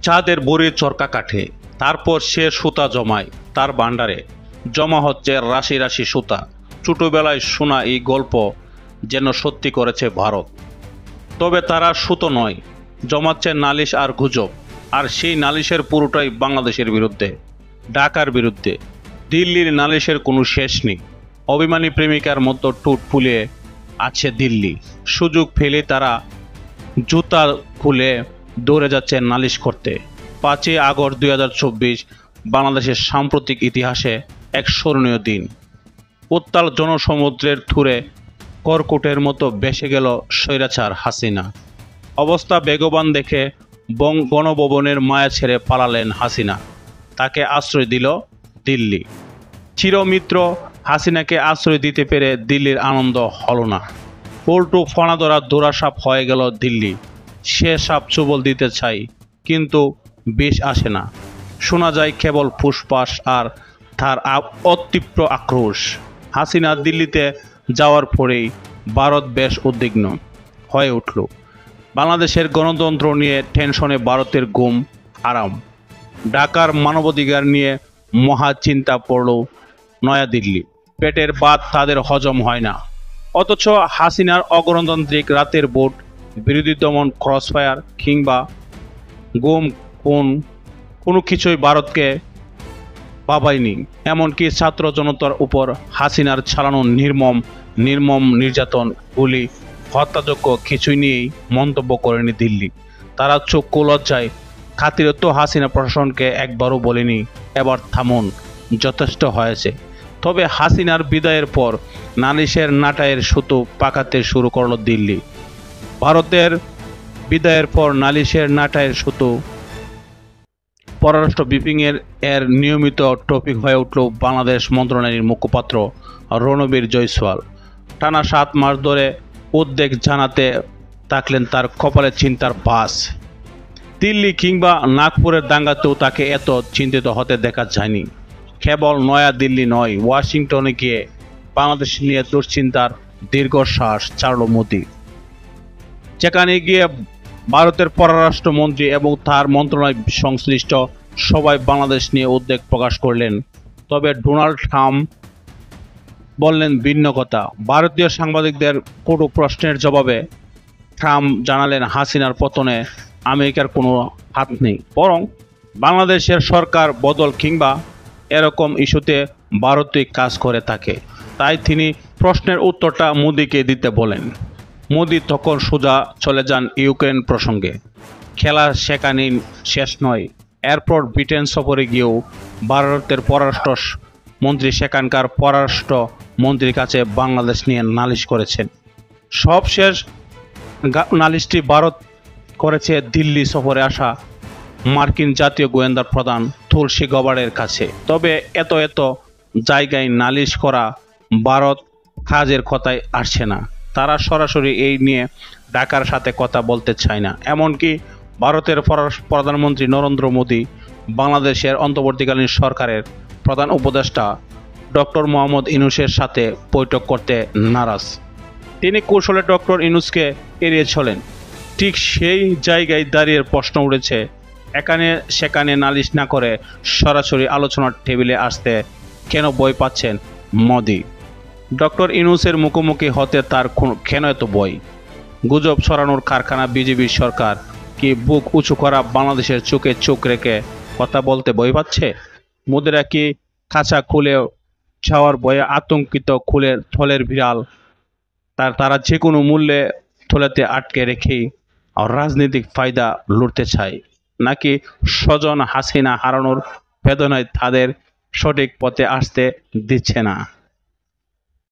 চাঁদের বড়ির চরকা কাটে, তারপর সে সুতা জমায় তার ভাণ্ডারে। জমা হচ্ছে রাশি রাশি সুতা। ছোটবেলায় শোনা এই গল্প যেন সত্যি করেছে ভারত। তবে তারা সুতো নয়, জমাচ্ছে নালিশ আর গুজব। আর সেই নালিশের পুরোটাই বাংলাদেশের বিরুদ্ধে, ঢাকার বিরুদ্ধে। দিল্লির নালিশের কোনো শেষ নেই। অভিমানী প্রেমিকার মতো টুট ফুলিয়ে আছে দিল্লি। সুযোগ ফেলে তারা জুতা খুলে দৌড়ে যাচ্ছে নালিশ করতে। 5ই আগস্ট 2024 বাংলাদেশের সাম্প্রতিক ইতিহাসে এক স্মরণীয় দিন। উত্তাল জনসমুদ্রের থুরে কর্কটের মতো ভেসে গেল স্বৈরাচার হাসিনা। অবস্থা বেগবান দেখে গণভবনের মায়া ছেড়ে পালালেন হাসিনা। তাকে আশ্রয় দিল দিল্লি। চিরমিত্র হাসিনাকে আশ্রয় দিতে পেরে দিল্লির আনন্দ হলো না, উল্টো ফনা ধরা দৌড়াসাপ হয়ে গেল দিল্লি। সে সাপ চুবল দিতে চাই, কিন্তু বিষ আসে না। শোনা যায় কেবল ফুসফাস আর তার অতীব্র আক্রোশ। হাসিনা দিল্লিতে যাওয়ার পরেই ভারত বেশ উদ্বিগ্ন হয়ে উঠল। বাংলাদেশের গণতন্ত্র নিয়ে টেনশনে ভারতের ঘুম আরাম। ঢাকার মানবাধিকার নিয়ে মহা চিন্তা পড়ল নয়াদিল্লি। পেটের ভাত তাদের হজম হয় না, অথচ হাসিনার অগণতান্ত্রিক রাতের ভোট, বিরোধী দমন, ক্রসফায়ার কিংবা গুম খুন কোনো কিছুই ভারতকে ভাবায়নি। এমনকি ছাত্র জনতার উপর হাসিনার চালানো নির্মম নির্যাতন, গুলি, হত্যাযজ্ঞ কিছুই নিয়েই মন্তব্য করেনি দিল্লি। তারা চক্ষু লজ্জায় খাতিরত হাসিনা প্রশাসনকে একবারও বলেনি এবার থামুন, যথেষ্ট হয়েছে। তবে হাসিনার বিদায়ের পর নালিশের নাটায়ের সুতো পাকাতে শুরু করল দিল্লি। ভারতের বিদায়ের পর নালিশের নাটায়ের সুতো পররাষ্ট্র ব্রিফিংয়ের নিয়মিত টপিক হয়ে উঠল বাংলাদেশ মন্ত্রণালয়ের মুখপাত্র রণবীর জয়সওয়াল। টানা 7 মাস ধরে উদ্বেগ জানাতে থাকলেন তার কপালে চিন্তার বাস। দিল্লি কিংবা নাগপুরের দাঙ্গাতেও তাকে এত চিন্তিত হতে দেখা যায়নি। কেবল নয়া দিল্লি নয়, ওয়াশিংটনে গিয়ে বাংলাদেশ নিয়ে দুশ্চিন্তার দীর্ঘশ্বাস ছাড়ল মোদি। যেখানে গিয়ে ভারতের পররাষ্ট্রমন্ত্রী এবং তার মন্ত্রণালয় সংশ্লিষ্ট সবাই বাংলাদেশ নিয়ে উদ্বেগ প্রকাশ করলেন। তবে ডোনাল্ড ট্রাম্প বললেন ভিন্ন কথা। ভারতীয় সাংবাদিকদের কটু প্রশ্নের জবাবে ট্রাম্প জানালেন হাসিনার পতনে আমেরিকার কোনো হাত নেই, বরং বাংলাদেশের সরকার বদল কিংবা এরকম ইস্যুতে ভারতই কাজ করে থাকে। তাই তিনি প্রশ্নের উত্তরটা মোদিকে দিতে বলেন। মোদি তখন সোজা চলে যান ইউক্রেন প্রসঙ্গে। খেলা সেখানেই শেষ নয়। এরপর ব্রিটেন সফরে গিয়েও ভারতের পররাষ্ট্র মন্ত্রী সেখানকার পররাষ্ট্র মন্ত্রীর কাছে বাংলাদেশ নিয়ে নালিশ করেছেন। সবশেষ নালিশটি ভারত করেছে দিল্লি সফরে আসা মার্কিন জাতীয় গোয়েন্দা প্রধান তুলসী গবার্ডের কাছে। তবে এত জায়গায় নালিশ করা ভারত কাজের কথায় আসছে না। তারা সরাসরি এই নিয়ে ঢাকার সাথে কথা বলতে চায় না। এমনকি ভারতের প্রধানমন্ত্রী নরেন্দ্র মোদী বাংলাদেশের অন্তর্বর্তীকালীন সরকারের প্রধান উপদেষ্টা ডক্টর মোহাম্মদ ইউনূসের সাথে বৈঠক করতে নারাজ। তিনি কৌশলে ডক্টর ইউনূসকে এড়িয়ে চলেন। ঠিক সেই জায়গায় দাঁড়িয়ে প্রশ্ন উঠেছে, এখানে সেখানে নালিশ না করে সরাসরি আলোচনার টেবিলে আসতে কেন ভয় পাচ্ছেন মোদি? ডক্টর ইউনূসের মুখোমুখি হতে তার কেন এত ভয়? গুজব ছড়ানোর কারখানা বিজেপির সরকার কি বুক উঁচু করা বাংলাদেশের চোখে চোখ রেখে কথা বলতে ভয় পাচ্ছে? মোদিরা কি খাঁচা খুলে যাওয়ার ভয়ে আতঙ্কিত? থলের বিড়াল তারা যে কোনো মূল্যে থলেতে আটকে রেখেই রাজনৈতিক ফায়দা লুটতে চায়, নাকি স্বজন হাসিনা হারানোর বেদনায় তাদের সঠিক পথে আসতে দিচ্ছে না?